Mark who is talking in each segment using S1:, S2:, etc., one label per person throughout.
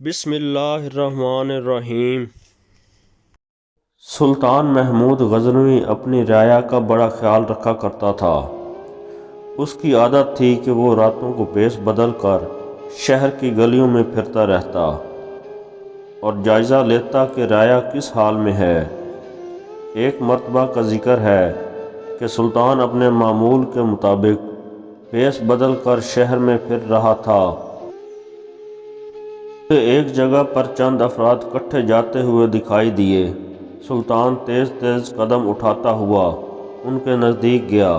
S1: بسم اللہ الرحمن الرحیم۔ سلطان محمود غزنوی اپنی رعایا کا بڑا خیال رکھا کرتا تھا۔ اس کی عادت تھی کہ وہ راتوں کو بیس بدل کر شہر کی گلیوں میں پھرتا رہتا اور جائزہ لیتا کہ رعایا کس حال میں ہے۔ ایک مرتبہ کا ذکر ہے کہ سلطان اپنے معمول کے مطابق بیس بدل کر شہر میں پھر رہا تھا۔ ایک جگہ پر چند افراد کٹھے جاتے ہوئے دکھائی دیے۔ سلطان تیز تیز قدم اٹھاتا ہوا ان کے نزدیک گیا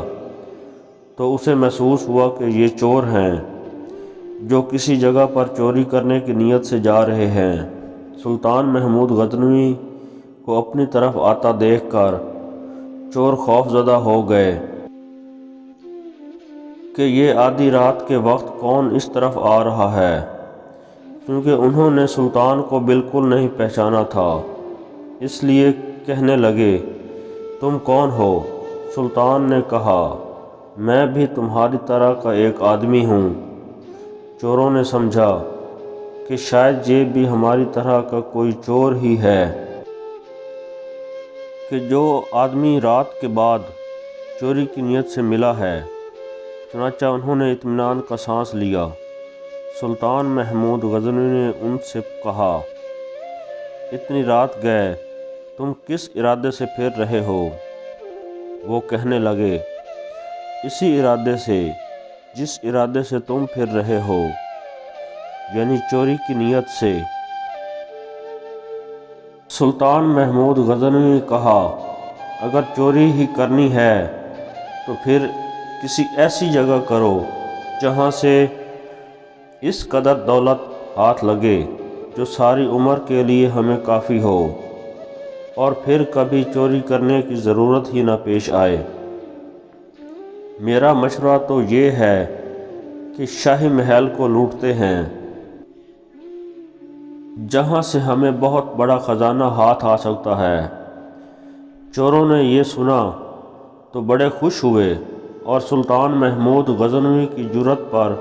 S1: تو اسے محسوس ہوا کہ یہ چور ہیں جو کسی جگہ پر چوری کرنے کی نیت سے جا رہے ہیں۔ سلطان محمود غزنوی کو اپنی طرف آتا دیکھ کر چور خوف زدہ ہو گئے کہ یہ آدھی رات کے وقت کون اس طرف آ رہا ہے، کیونکہ انہوں نے سلطان کو بالکل نہیں پہچانا تھا۔ اس لیے کہنے لگے، تم کون ہو؟ سلطان نے کہا، میں بھی تمہاری طرح کا ایک آدمی ہوں۔ چوروں نے سمجھا کہ شاید یہ بھی ہماری طرح کا کوئی چور ہی ہے کہ جو آدمی رات کے بعد چوری کی نیت سے ملا ہے۔ چنانچہ انہوں نے اطمینان کا سانس لیا۔ سلطان محمود غزنوی نے ان سے کہا، اتنی رات گئے تم کس ارادے سے پھر رہے ہو؟ وہ کہنے لگے، اسی ارادے سے جس ارادے سے تم پھر رہے ہو، یعنی چوری کی نیت سے۔ سلطان محمود غزنوی نے کہا، اگر چوری ہی کرنی ہے تو پھر کسی ایسی جگہ کرو جہاں سے اس قدر دولت ہاتھ لگے جو ساری عمر کے لیے ہمیں کافی ہو اور پھر کبھی چوری کرنے کی ضرورت ہی نہ پیش آئے۔ میرا مشورہ تو یہ ہے کہ شاہی محل کو لوٹتے ہیں، جہاں سے ہمیں بہت بڑا خزانہ ہاتھ آ سکتا ہے۔ چوروں نے یہ سنا تو بڑے خوش ہوئے اور سلطان محمود غزنوی کی جرأت پر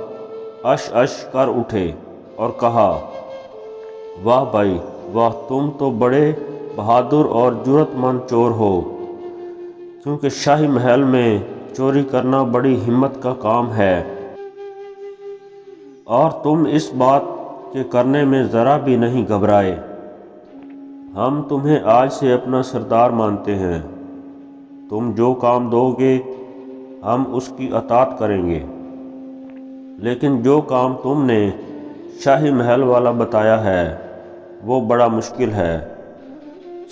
S1: عش عش کر اٹھے اور کہا، واہ بھائی واہ، تم تو بڑے بہادر اور جرأت مند چور ہو، کیونکہ شاہی محل میں چوری کرنا بڑی ہمت کا کام ہے اور تم اس بات کے کرنے میں ذرا بھی نہیں گھبرائے۔ ہم تمہیں آج سے اپنا سردار مانتے ہیں، تم جو کام دو گے ہم اس کی اطاعت کریں گے، لیکن جو کام تم نے شاہی محل والا بتایا ہے وہ بڑا مشکل ہے۔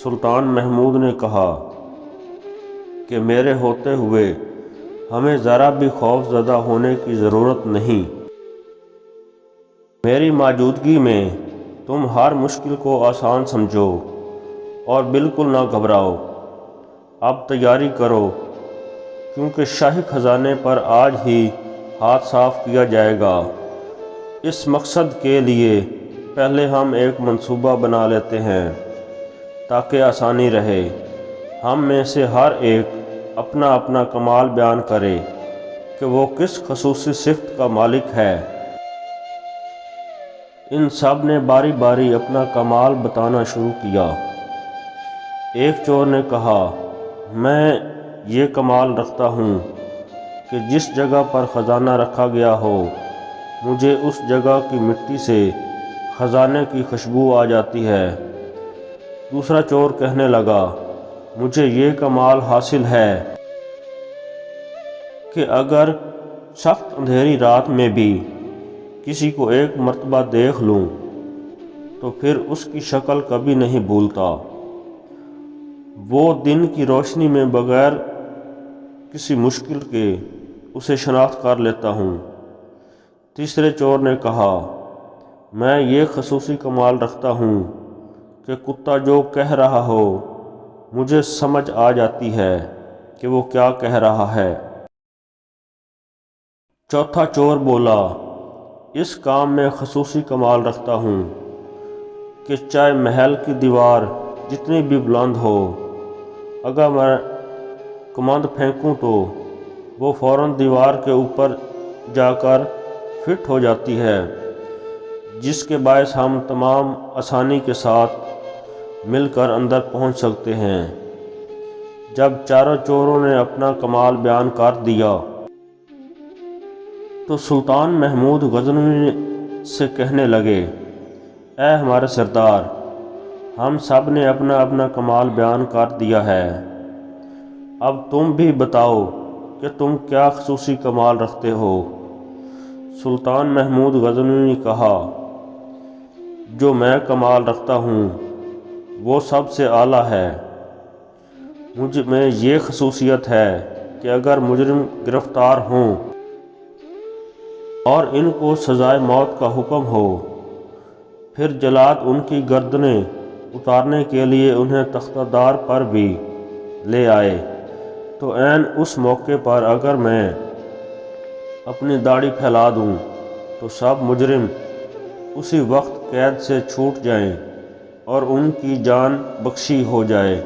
S1: سلطان محمود نے کہا کہ میرے ہوتے ہوئے ہمیں ذرا بھی خوف زدہ ہونے کی ضرورت نہیں۔ میری موجودگی میں تم ہر مشکل کو آسان سمجھو اور بالکل نہ گھبراؤ۔ اب تیاری کرو، کیونکہ شاہی خزانے پر آج ہی ہاتھ صاف کیا جائے گا۔ اس مقصد کے لیے پہلے ہم ایک منصوبہ بنا لیتے ہیں تاکہ آسانی رہے۔ ہم میں سے ہر ایک اپنا اپنا کمال بیان کرے کہ وہ کس خصوصی صفت کا مالک ہے۔ ان سب نے باری باری اپنا کمال بتانا شروع کیا۔ ایک چور نے کہا، میں یہ کمال رکھتا ہوں کہ جس جگہ پر خزانہ رکھا گیا ہو مجھے اس جگہ کی مٹی سے خزانے کی خوشبو آ جاتی ہے۔ دوسرا چور کہنے لگا، مجھے یہ کمال حاصل ہے کہ اگر سخت اندھیری رات میں بھی کسی کو ایک مرتبہ دیکھ لوں تو پھر اس کی شکل کبھی نہیں بھولتا۔ وہ دن کی روشنی میں بغیر کسی مشکل کے اسے شناخت کر لیتا ہوں۔ تیسرے چور نے کہا، میں یہ خصوصی کمال رکھتا ہوں کہ کتا جو کہہ رہا ہو مجھے سمجھ آ جاتی ہے کہ وہ کیا کہہ رہا ہے۔ چوتھا چور بولا، اس کام میں خصوصی کمال رکھتا ہوں کہ چاہے محل کی دیوار جتنی بھی بلند ہو، اگر میں کمند پھینکوں تو وہ فوراً دیوار کے اوپر جا کر فٹ ہو جاتی ہے۔ جس کے باعث ہم تمام آسانی کے ساتھ مل کر اندر پہنچ سکتے ہیں۔ جب چاروں چوروں نے اپنا کمال بیان کر دیا تو سلطان محمود غزنوی سے کہنے لگے، اے ہمارے سردار، ہم سب نے اپنا اپنا کمال بیان کر دیا ہے، اب تم بھی بتاؤ کہ تم کیا خصوصی کمال رکھتے ہو۔ سلطان محمود غزنوی نے کہا، جو میں کمال رکھتا ہوں وہ سب سے اعلیٰ ہے۔ مجھ میں یہ خصوصیت ہے کہ اگر مجرم گرفتار ہوں اور ان کو سزائے موت کا حکم ہو، پھر جلاد ان کی گردنیں اتارنے کے لیے انہیں تختہ دار پر بھی لے آئے، تو عین اس موقع پر اگر میں اپنی داڑھی پھیلا دوں تو سب مجرم اسی وقت قید سے چھوٹ جائیں اور ان کی جان بخشی ہو جائے۔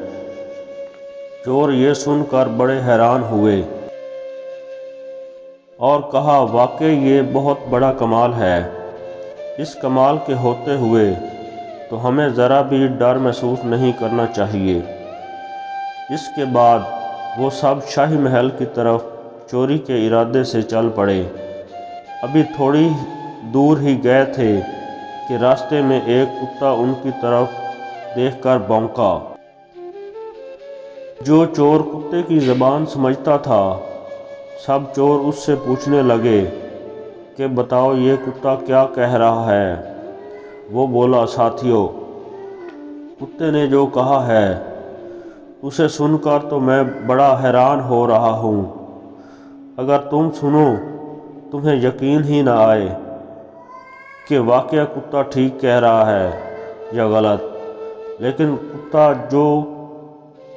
S1: چور یہ سن کر بڑے حیران ہوئے اور کہا، واقعی یہ بہت بڑا کمال ہے۔ اس کمال کے ہوتے ہوئے تو ہمیں ذرا بھی ڈر محسوس نہیں کرنا چاہیے۔ اس کے بعد وہ سب شاہی محل کی طرف چوری کے ارادے سے چل پڑے۔ ابھی تھوڑی دور ہی گئے تھے کہ راستے میں ایک کتا ان کی طرف دیکھ کر بھونکا۔ جو چور کتے کی زبان سمجھتا تھا، سب چور اس سے پوچھنے لگے کہ بتاؤ یہ کتا کیا کہہ رہا ہے۔ وہ بولا، ساتھیو، کتے نے جو کہا ہے اسے سن کر تو میں بڑا حیران ہو رہا ہوں۔ اگر تم سنو تمہیں یقین ہی نہ آئے کہ واقعہ کتا ٹھیک کہہ رہا ہے یا غلط، لیکن کتا جو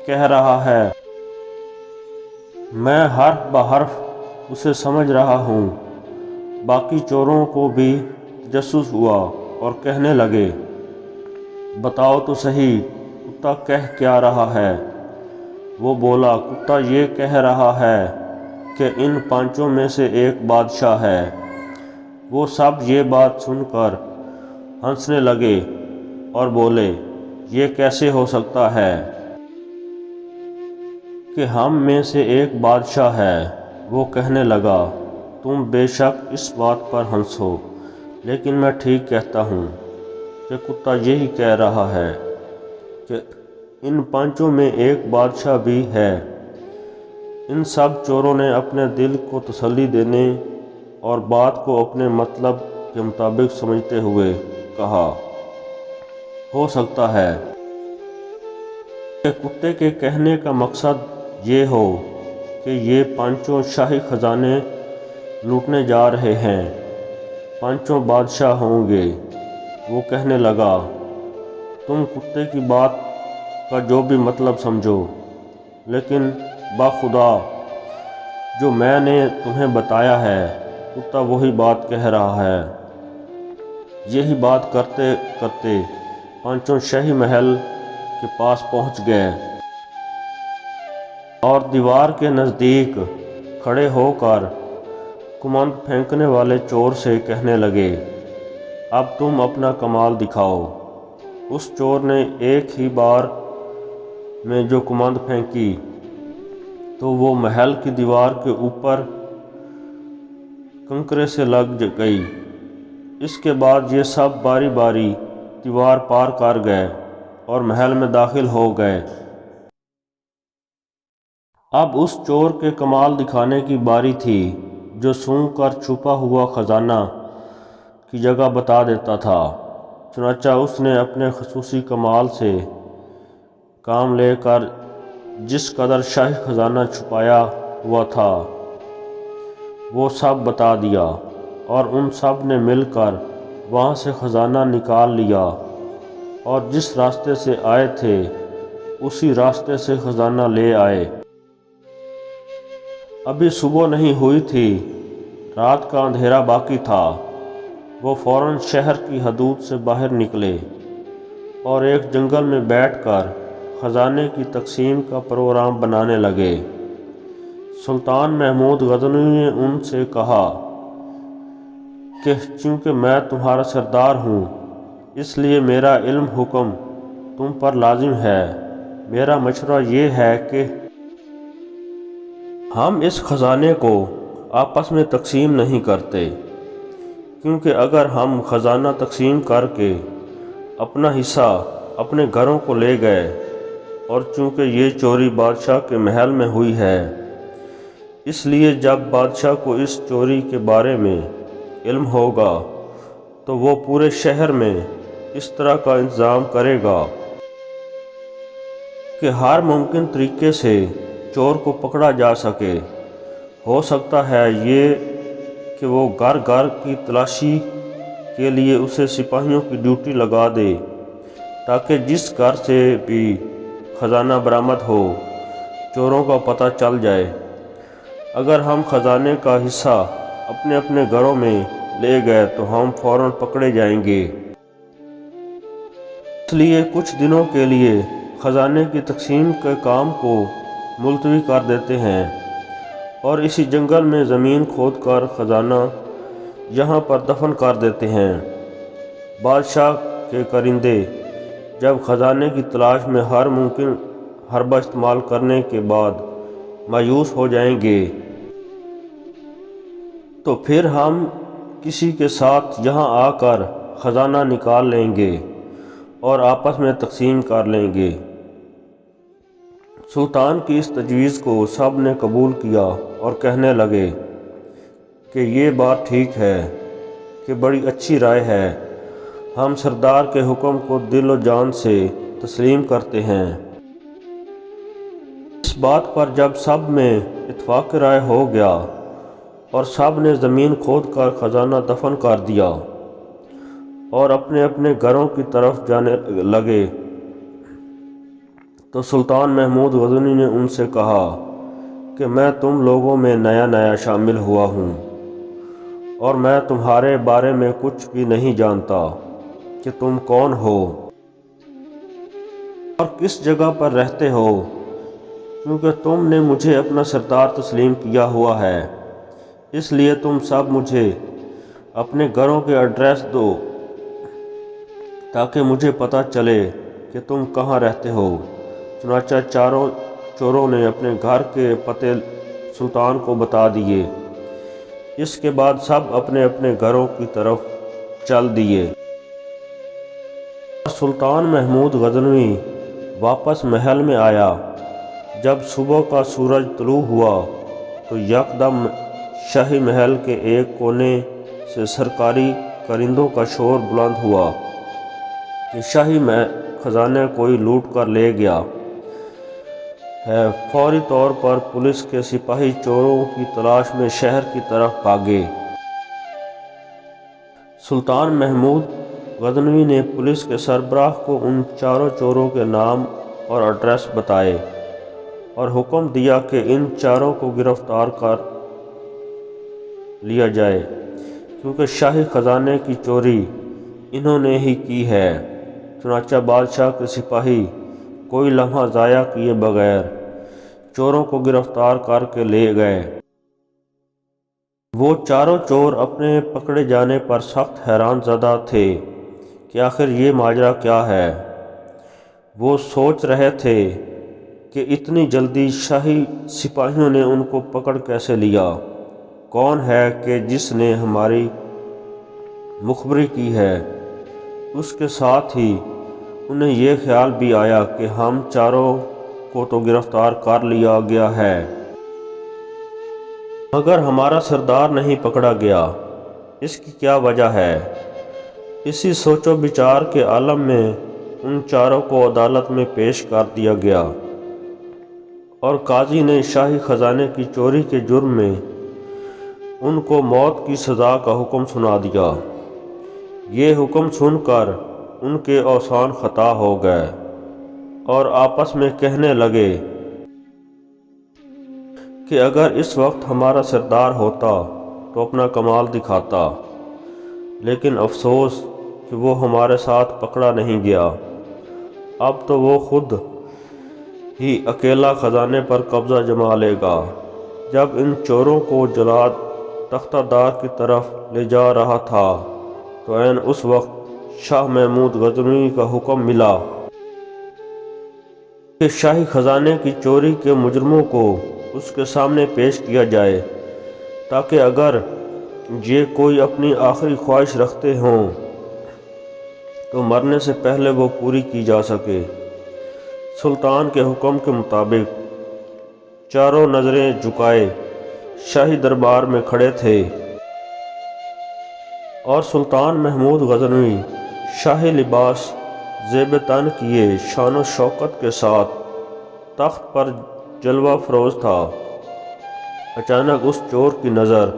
S1: کہہ رہا ہے میں حرف بحرف اسے سمجھ رہا ہوں۔ باقی چوروں کو بھی تجسس ہوا اور کہنے لگے، بتاؤ تو صحیح کتا کہہ کیا رہا ہے۔ وہ بولا، کتا یہ کہہ رہا ہے کہ ان پانچوں میں سے ایک بادشاہ ہے۔ وہ سب یہ بات سن کر ہنسنے لگے اور بولے، یہ کیسے ہو سکتا ہے کہ ہم میں سے ایک بادشاہ ہے۔ وہ کہنے لگا، تم بے شک اس بات پر ہنسو، لیکن میں ٹھیک کہتا ہوں کہ کتا یہی کہہ رہا ہے کہ ان پانچوں میں ایک بادشاہ بھی ہے۔ ان سب چوروں نے اپنے دل کو تسلی دینے اور بات کو اپنے مطلب کے مطابق سمجھتے ہوئے کہا، ہو سکتا ہے کہ کتے کے کہنے کا مقصد یہ ہو کہ یہ پانچوں شاہی خزانے لوٹنے جا رہے ہیں، پانچوں بادشاہ ہوں گے۔ وہ کہنے لگا، تم کتے کی بات کا جو بھی مطلب سمجھو، لیکن بخدا جو میں نے تمہیں بتایا ہے کتا وہی بات کہہ رہا ہے۔ یہی بات کرتے کرتے پانچوں شاہی محل کے پاس پہنچ گئے اور دیوار کے نزدیک کھڑے ہو کر کمند پھینکنے والے چور سے کہنے لگے، اب تم اپنا کمال دکھاؤ۔ اس چور نے ایک ہی بار میں جو کمند پھینکی تو وہ محل کی دیوار کے اوپر کنکرے سے لگ گئی۔ اس کے بعد یہ سب باری باری دیوار پار کر گئے اور محل میں داخل ہو گئے۔ اب اس چور کے کمال دکھانے کی باری تھی جو سونگھ کر چھپا ہوا خزانہ کی جگہ بتا دیتا تھا۔ چنانچہ اس نے اپنے خصوصی کمال سے کام لے کر جس قدر شاہی خزانہ چھپایا ہوا تھا وہ سب بتا دیا، اور ان سب نے مل کر وہاں سے خزانہ نکال لیا اور جس راستے سے آئے تھے اسی راستے سے خزانہ لے آئے۔ ابھی صبح نہیں ہوئی تھی، رات کا اندھیرا باقی تھا۔ وہ فوراً شہر کی حدود سے باہر نکلے اور ایک جنگل میں بیٹھ کر خزانے کی تقسیم کا پروگرام بنانے لگے۔ سلطان محمود غزنوی نے ان سے کہا، کہ چونکہ میں تمہارا سردار ہوں اس لیے میرا علم حکم تم پر لازم ہے۔ میرا مشورہ یہ ہے کہ ہم اس خزانے کو آپس میں تقسیم نہیں کرتے، کیونکہ اگر ہم خزانہ تقسیم کر کے اپنا حصہ اپنے گھروں کو لے گئے، اور چونکہ یہ چوری بادشاہ کے محل میں ہوئی ہے، اس لیے جب بادشاہ کو اس چوری کے بارے میں علم ہوگا تو وہ پورے شہر میں اس طرح کا انتظام کرے گا کہ ہر ممکن طریقے سے چور کو پکڑا جا سکے۔ ہو سکتا ہے یہ کہ وہ گھر گھر کی تلاشی کے لیے اسے سپاہیوں کی ڈیوٹی لگا دے تاکہ جس گھر سے بھی خزانہ برآمد ہو چوروں کا پتہ چل جائے۔ اگر ہم خزانے کا حصہ اپنے اپنے گھروں میں لے گئے تو ہم فوراً پکڑے جائیں گے۔ اس لیے کچھ دنوں کے لیے خزانے کی تقسیم کے کام کو ملتوی کر دیتے ہیں اور اسی جنگل میں زمین کھود کر خزانہ یہاں پر دفن کر دیتے ہیں۔ بادشاہ کے کرندے جب خزانے کی تلاش میں ہر ممکن حربہ استعمال کرنے کے بعد مایوس ہو جائیں گے تو پھر ہم کسی کے ساتھ یہاں آ کر خزانہ نکال لیں گے اور آپس میں تقسیم کر لیں گے۔ سلطان کی اس تجویز کو سب نے قبول کیا اور کہنے لگے کہ یہ بات ٹھیک ہے، کہ بڑی اچھی رائے ہے، ہم سردار کے حکم کو دل و جان سے تسلیم کرتے ہیں۔ اس بات پر جب سب میں اتفاق رائے ہو گیا اور سب نے زمین کھود کر خزانہ دفن کر دیا اور اپنے اپنے گھروں کی طرف جانے لگے، تو سلطان محمود غزنوی نے ان سے کہا کہ میں تم لوگوں میں نیا شامل ہوا ہوں اور میں تمہارے بارے میں کچھ بھی نہیں جانتا کہ تم کون ہو اور کس جگہ پر رہتے ہو، کیونکہ تم نے مجھے اپنا سردار تسلیم کیا ہوا ہے۔ اس لیے تم سب مجھے اپنے گھروں کے ایڈریس دو تاکہ مجھے پتہ چلے کہ تم کہاں رہتے ہو۔ چنانچہ چاروں چوروں نے اپنے گھر کے پتے سلطان کو بتا دیے۔ اس کے بعد سب اپنے اپنے گھروں کی طرف چل دیے۔ سلطان محمود غزنوی واپس محل میں آیا۔ جب صبح کا سورج طلوع ہوا تو یکدم شاہی محل کے ایک کونے سے سرکاری کرندوں کا شور بلند ہوا کہ شاہی خزانہ کوئی لوٹ کر لے گیا ہے۔ فوری طور پر پولیس کے سپاہی چوروں کی تلاش میں شہر کی طرف بھاگے۔ سلطان محمود غزنوی نے پولیس کے سربراہ کو ان چاروں چوروں کے نام اور ایڈریس بتائے اور حکم دیا کہ ان چاروں کو گرفتار کر لیا جائے، کیونکہ شاہی خزانے کی چوری انہوں نے ہی کی ہے۔ چنانچہ بادشاہ کے سپاہی کوئی لمحہ ضائع کیے بغیر چوروں کو گرفتار کر کے لے گئے۔ وہ چاروں چور اپنے پکڑے جانے پر سخت حیران زدہ تھے کہ آخر یہ ماجرا کیا ہے۔ وہ سوچ رہے تھے کہ اتنی جلدی شاہی سپاہیوں نے ان کو پکڑ کیسے لیا، کون ہے کہ جس نے ہماری مخبری کی ہے۔ اس کے ساتھ ہی انہیں یہ خیال بھی آیا کہ ہم چاروں کو تو گرفتار کر لیا گیا ہے، مگر ہمارا سردار نہیں پکڑا گیا، اس کی کیا وجہ ہے؟ اسی سوچ و بچار کے عالم میں ان چاروں کو عدالت میں پیش کر دیا گیا اور قاضی نے شاہی خزانے کی چوری کے جرم میں ان کو موت کی سزا کا حکم سنا دیا۔ یہ حکم سن کر ان کے اوسان خطا ہو گئے اور آپس میں کہنے لگے کہ اگر اس وقت ہمارا سردار ہوتا تو اپنا کمال دکھاتا، لیکن افسوس کہ وہ ہمارے ساتھ پکڑا نہیں گیا۔ اب تو وہ خود ہی اکیلا خزانے پر قبضہ جما لے گا۔ جب ان چوروں کو جلا تختہ دار کی طرف لے جا رہا تھا تو عین اس وقت شاہ محمود غزنوی کا حکم ملا کہ شاہی خزانے کی چوری کے مجرموں کو اس کے سامنے پیش کیا جائے، تاکہ اگر یہ کوئی اپنی آخری خواہش رکھتے ہوں تو مرنے سے پہلے وہ پوری کی جا سکے۔ سلطان کے حکم کے مطابق چاروں نظریں جھکائے شاہی دربار میں کھڑے تھے، اور سلطان محمود غزنوی شاہی لباس زیب تن کیے شان و شوکت کے ساتھ تخت پر جلوہ فروز تھا۔ اچانک اس چور کی نظر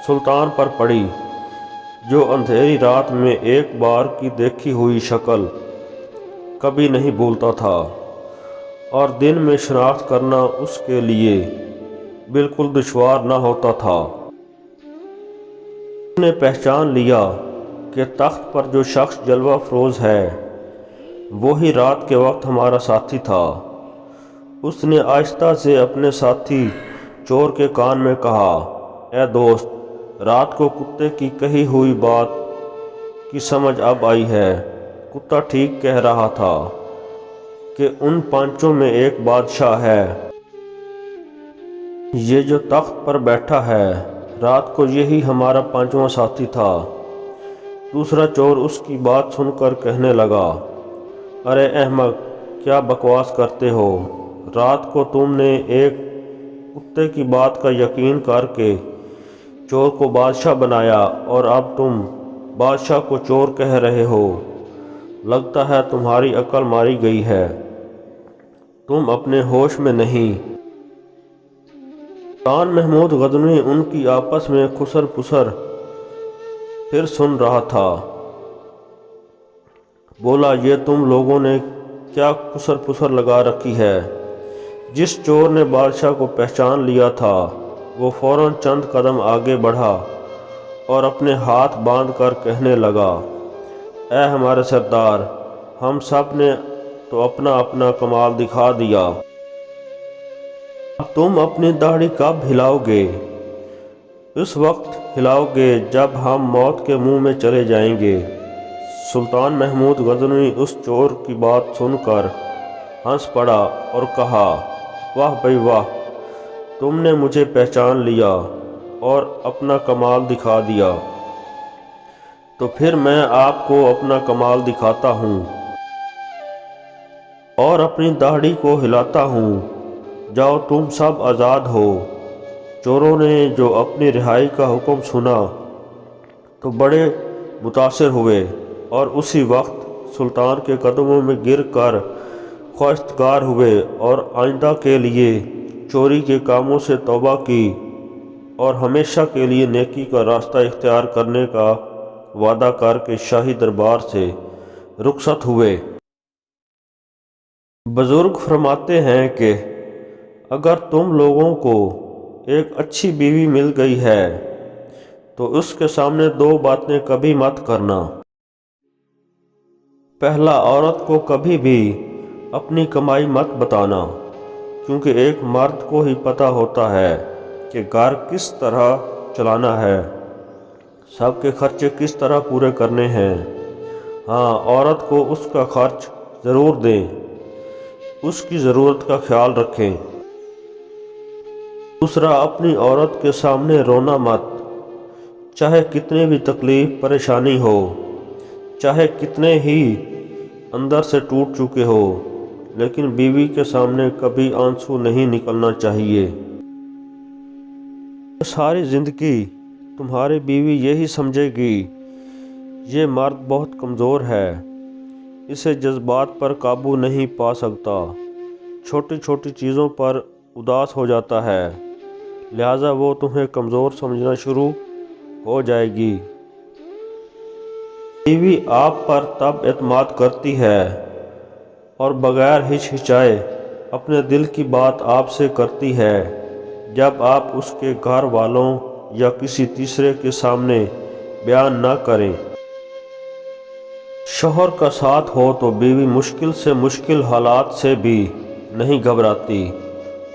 S1: سلطان پر پڑی جو اندھیری رات میں ایک بار کی دیکھی ہوئی شکل کبھی نہیں بھولتا تھا، اور دن میں شناخت کرنا اس کے لیے بالکل دشوار نہ ہوتا تھا۔ اس نے پہچان لیا کہ تخت پر جو شخص جلوہ فروز ہے وہی رات کے وقت ہمارا ساتھی تھا۔ اس نے آہستہ سے اپنے ساتھی چور کے کان میں کہا، اے دوست، رات کو کتے کی کہی ہوئی بات کی سمجھ اب آئی ہے۔ کتا ٹھیک کہہ رہا تھا کہ ان پانچوں میں ایک بادشاہ ہے۔ یہ جو تخت پر بیٹھا ہے رات کو یہی ہمارا پانچواں ساتھی تھا۔ دوسرا چور اس کی بات سن کر کہنے لگا، ارے احمق، کیا بکواس کرتے ہو؟ رات کو تم نے ایک کتے کی بات کا یقین کر کے چور کو بادشاہ بنایا، اور اب تم بادشاہ کو چور کہہ رہے ہو۔ لگتا ہے تمہاری عقل ماری گئی ہے، تم اپنے ہوش میں نہیں۔ سلطان محمود غزنوی ان کی آپس میں خسر پسر پھر سن رہا تھا۔ بولا، یہ تم لوگوں نے کیا خسر پسر لگا رکھی ہے؟ جس چور نے بادشاہ کو پہچان لیا تھا وہ فوراً چند قدم آگے بڑھا اور اپنے ہاتھ باندھ کر کہنے لگا، اے ہمارے سردار، ہم سب نے تو اپنا اپنا کمال دکھا دیا، اب تم اپنی داڑھی کب ہلاؤ گے؟ اس وقت ہلاؤ گے جب ہم موت کے منہ میں چلے جائیں گے۔ سلطان محمود غزنوی اس چور کی بات سن کر ہنس پڑا اور کہا، واہ بھائی واہ، تم نے مجھے پہچان لیا اور اپنا کمال دکھا دیا، تو پھر میں آپ کو اپنا کمال دکھاتا ہوں اور اپنی داڑھی کو ہلاتا ہوں۔ جاؤ، تم سب آزاد ہو۔ چوروں نے جو اپنی رہائی کا حکم سنا تو بڑے متاثر ہوئے اور اسی وقت سلطان کے قدموں میں گر کر خواستگار ہوئے اور آئندہ کے لیے چوری کے کاموں سے توبہ کی اور ہمیشہ کے لیے نیکی کا راستہ اختیار کرنے کا وعدہ کر کے شاہی دربار سے رخصت ہوئے۔ بزرگ فرماتے ہیں کہ اگر تم لوگوں کو ایک اچھی بیوی مل گئی ہے تو اس کے سامنے دو باتیں کبھی مت کرنا۔ پہلا، عورت کو کبھی بھی اپنی کمائی مت بتانا، کیونکہ ایک مرد کو ہی پتہ ہوتا ہے کہ گھر کس طرح چلانا ہے، سب کے خرچے کس طرح پورے کرنے ہیں۔ ہاں، عورت کو اس کا خرچ ضرور دیں، اس کی ضرورت کا خیال رکھیں۔ دوسرا، اپنی عورت کے سامنے رونا مت، چاہے کتنی بھی تکلیف پریشانی ہو، چاہے کتنے ہی اندر سے ٹوٹ چکے ہو، لیکن بیوی کے سامنے کبھی آنسو نہیں نکلنا چاہیے۔ ساری زندگی تمہاری بیوی یہی سمجھے گی یہ مرد بہت کمزور ہے، اسے جذبات پر قابو نہیں پا سکتا، چھوٹی چھوٹی چیزوں پر اداس ہو جاتا ہے، لہٰذا وہ تمہیں کمزور سمجھنا شروع ہو جائے گی۔ بیوی آپ پر تب اعتماد کرتی ہے اور بغیر ہچکچائے اپنے دل کی بات آپ سے کرتی ہے جب آپ اس کے گھر والوں یا کسی تیسرے کے سامنے بیان نہ کریں۔ شوہر کا ساتھ ہو تو بیوی مشکل سے مشکل حالات سے بھی نہیں گھبراتی،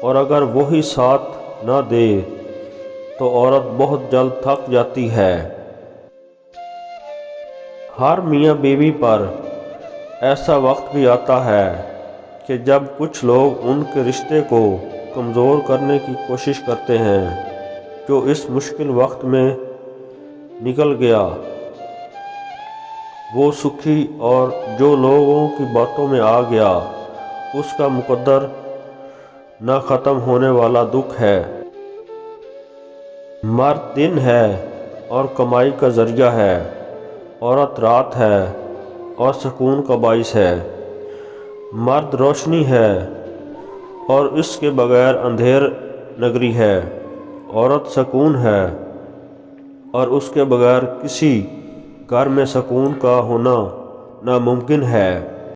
S1: اور اگر وہی ساتھ نہ دے تو عورت بہت جلد تھک جاتی ہے۔ ہر میاں بیوی پر ایسا وقت بھی آتا ہے کہ جب کچھ لوگ ان کے رشتے کو کمزور کرنے کی کوشش کرتے ہیں۔ جو اس مشکل وقت میں نکل گیا وہ سکھی، اور جو لوگوں کی باتوں میں آ گیا اس کا مقدر نہ ختم ہونے والا دکھ ہے۔ مرد دن ہے اور کمائی کا ذریعہ ہے، عورت رات ہے اور سکون کا باعث ہے۔ مرد روشنی ہے اور اس کے بغیر اندھیر نگری ہے، عورت سکون ہے اور اس کے بغیر کسی گھر میں سکون کا ہونا ناممکن ہے۔